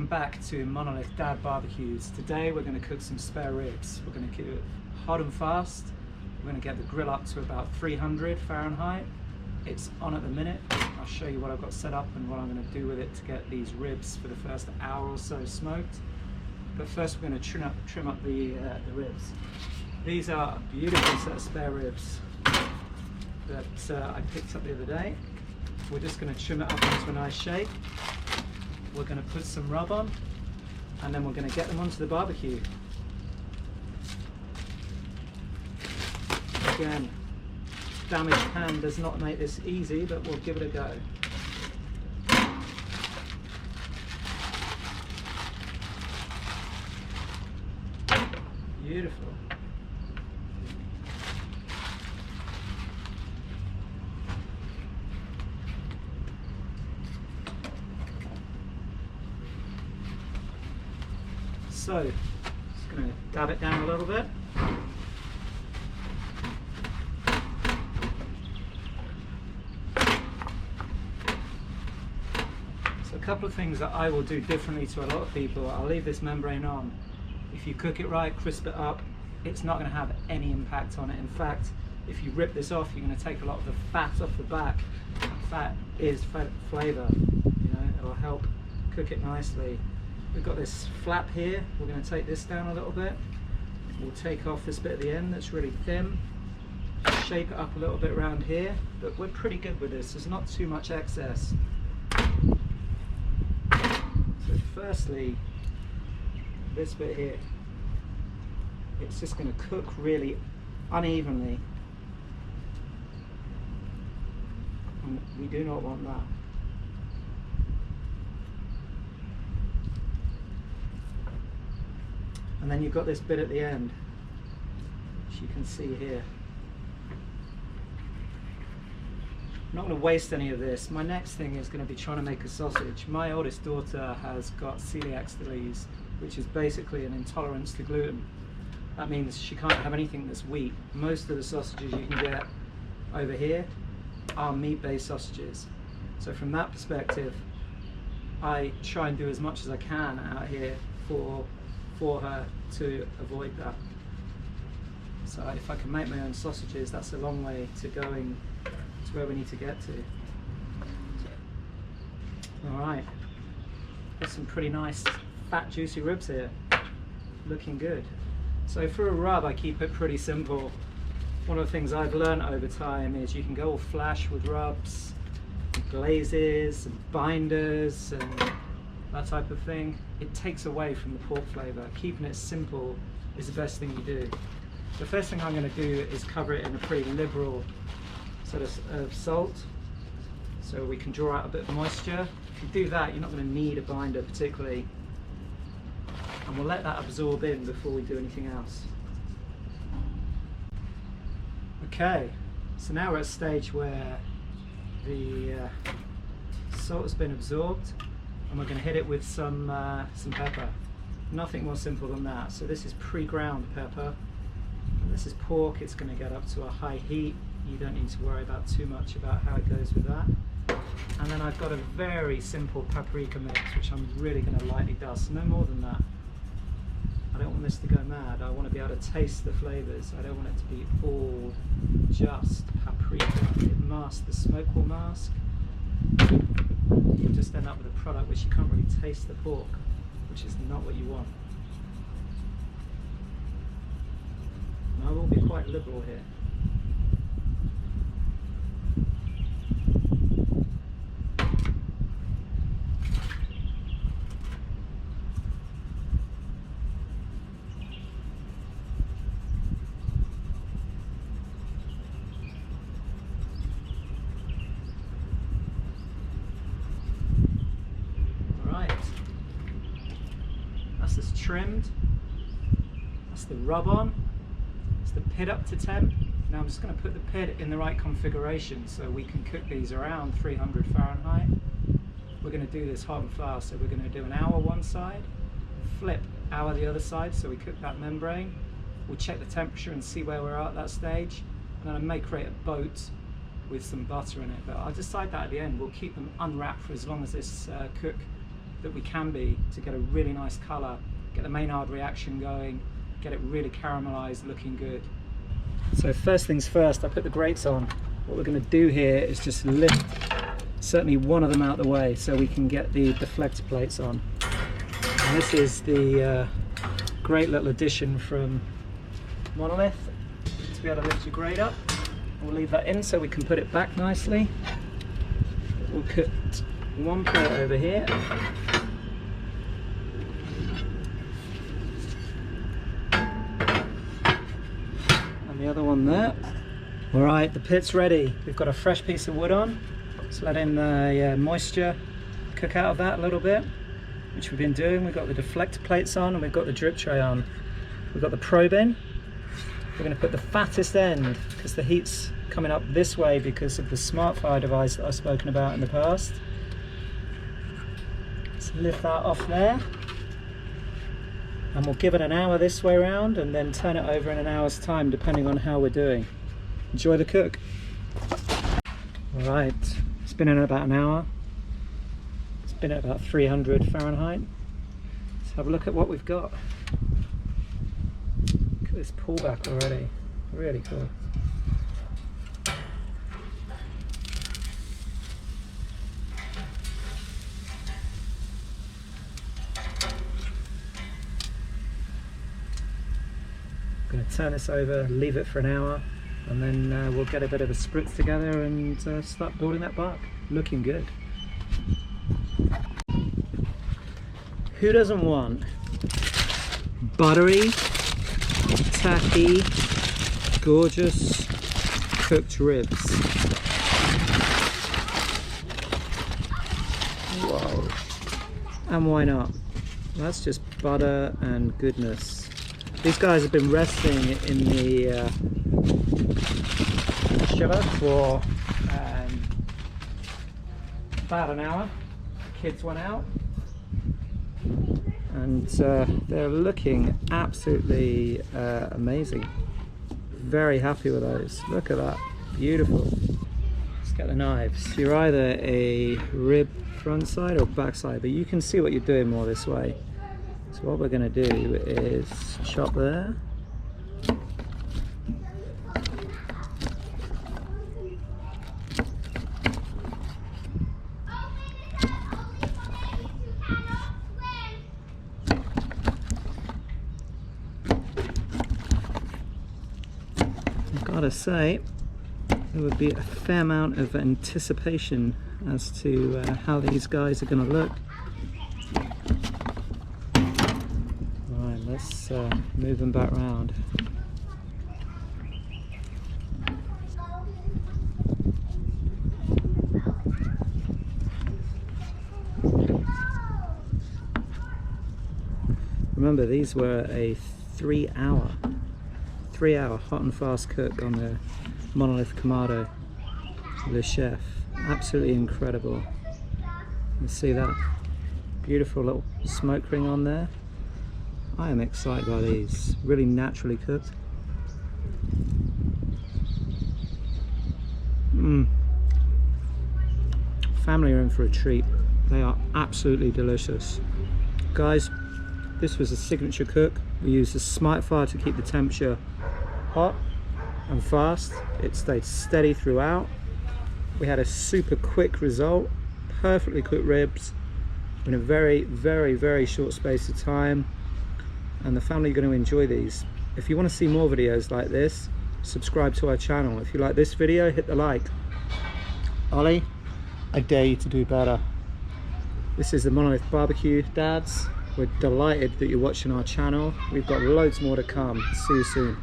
Welcome back to Monolith Dad Barbecues. Today we're going to cook some spare ribs. We're going to keep it hot and fast. We're going to get the grill up to about 300 Fahrenheit. It's on at the minute. I'll show you what I've got set up and what I'm going to do with it to get these ribs for the first hour or so smoked. But first we're going to trim up the ribs. These are a beautiful set of spare ribs that I picked up the other day. We're just going to trim it up into a nice shape. We're going to put some rub on, and then we're going to get them onto the barbecue. Again, damaged pan does not make this easy, but we'll give it a go. Beautiful. So, just going to dab it down a little bit. So a couple of things that I will do differently to a lot of people. I'll leave this membrane on. If you cook it right, crisp it up, it's not going to have any impact on it. In fact, if you rip this off, you're going to take a lot of the fat off the back. Fat is flavour, you know, it'll help cook it nicely. We've got this flap here. We're going to take this down a little bit. We'll take off this bit at the end that's really thin, shape it up a little bit around here, but we're pretty good with this. There's not too much excess. So firstly, this bit here, it's just going to cook really unevenly, and we do not want that. And then you've got this bit at the end, which you can see here. I'm not going to waste any of this. My next thing is going to be trying to make a sausage. My oldest daughter has got celiac disease, which is basically an intolerance to gluten. That means she can't have anything that's wheat. Most of the sausages you can get over here are meat-based sausages. So from that perspective, I try and do as much as I can out here for her to avoid that. So if I can make my own sausages, that's a long way to going to where we need to get to. Alright, got some pretty nice fat juicy ribs here, looking good. So for a rub I keep it pretty simple. One of the things I've learned over time is you can go all flash with rubs, and glazes and binders and that type of thing. It takes away from the pork flavour. Keeping it simple is the best thing you do. The first thing I'm going to do is cover it in a pretty liberal sort of salt, so we can draw out a bit of moisture. If you do that, you're not going to need a binder particularly, and we'll let that absorb in before we do anything else. Okay, so now we're at a stage where the salt has been absorbed, and we're going to hit it with some pepper. Nothing more simple than that. So this is pre-ground pepper, and this is pork. It's going to get up to a high heat. You don't need to worry about too much about how it goes with that. And then I've got a very simple paprika mix, which I'm really going to lightly dust, no more than that. I don't want this to go mad. I want to be able to taste the flavours. I don't want it to be all just paprika. It masks, the smoke will mask. You'll just end up with a product which you can't really taste the pork, which is not what you want. And I will be quite liberal here. That's trimmed, that's the rub on, it's the pit up to temp. Now I'm just going to put the pit in the right configuration so we can cook these around 300 Fahrenheit. We're going to do this hot and fast, so we're going to do an hour one side, flip hour the other side, so we cook that membrane. We'll check the temperature and see where we're at that stage, and then I may create a boat with some butter in it, but I'll decide that at the end. We'll keep them unwrapped for as long as this cook that we can be to get a really nice colour, get the Maynard reaction going, get it really caramelised, looking good. So first things first, I put the grates on. What we're going to do here is just lift certainly one of them out of the way so we can get the deflector plates on. And this is the great little addition from Monolith to be able to lift your grate up. We'll leave that in so we can put it back nicely. We'll put one plate over here. And the other one there. Alright, the pit's ready. We've got a fresh piece of wood on. Let's let in the moisture cook out of that a little bit, which we've been doing. We've got the deflector plates on and we've got the drip tray on. We've got the probe in. We're going to put the fattest end because the heat's coming up this way because of the smart fire device that I've spoken about in the past. Let's lift that off there. And we'll give it an hour this way around and then turn it over in an hour's time depending on how we're doing. Enjoy the cook. Alright, it's been in about an hour. It's been at about 300 Fahrenheit. Let's have a look at what we've got. Look at this pullback already. Really cool. I'm going to turn this over, leave it for an hour, and then we'll get a bit of a spritz together and start building that bark. Looking good. Who doesn't want buttery, tacky, gorgeous cooked ribs? Whoa. And why not? That's just butter and goodness. These guys have been resting in the chiller for about an hour. The kids went out and they're looking absolutely amazing. Very happy with those. Look at that, beautiful. Let's get the knives. You're either a rib front side or back side, but you can see what you're doing more this way. So what we're going to do is chop there. I've got to say, there would be a fair amount of anticipation as to how these guys are going to look. Alright, let's move them back round. Remember, these were a 3 hour hot and fast cook on the Monolith Kamado, the chef. Absolutely incredible. You see that beautiful little smoke ring on there. I am excited by these, really naturally cooked. Family are in for a treat. They are absolutely delicious. Guys, this was a signature cook. We used a smart fire to keep the temperature hot and fast. It stayed steady throughout. We had a super quick result, perfectly cooked ribs in a very, very, very short space of time, and the family are going to enjoy these. If you want to see more videos like this, subscribe to our channel. If you like this video, hit the like. Ollie, I dare you to do better. This is the Monolith Barbecue Dads. We're delighted that you're watching our channel. We've got loads more to come. See you soon.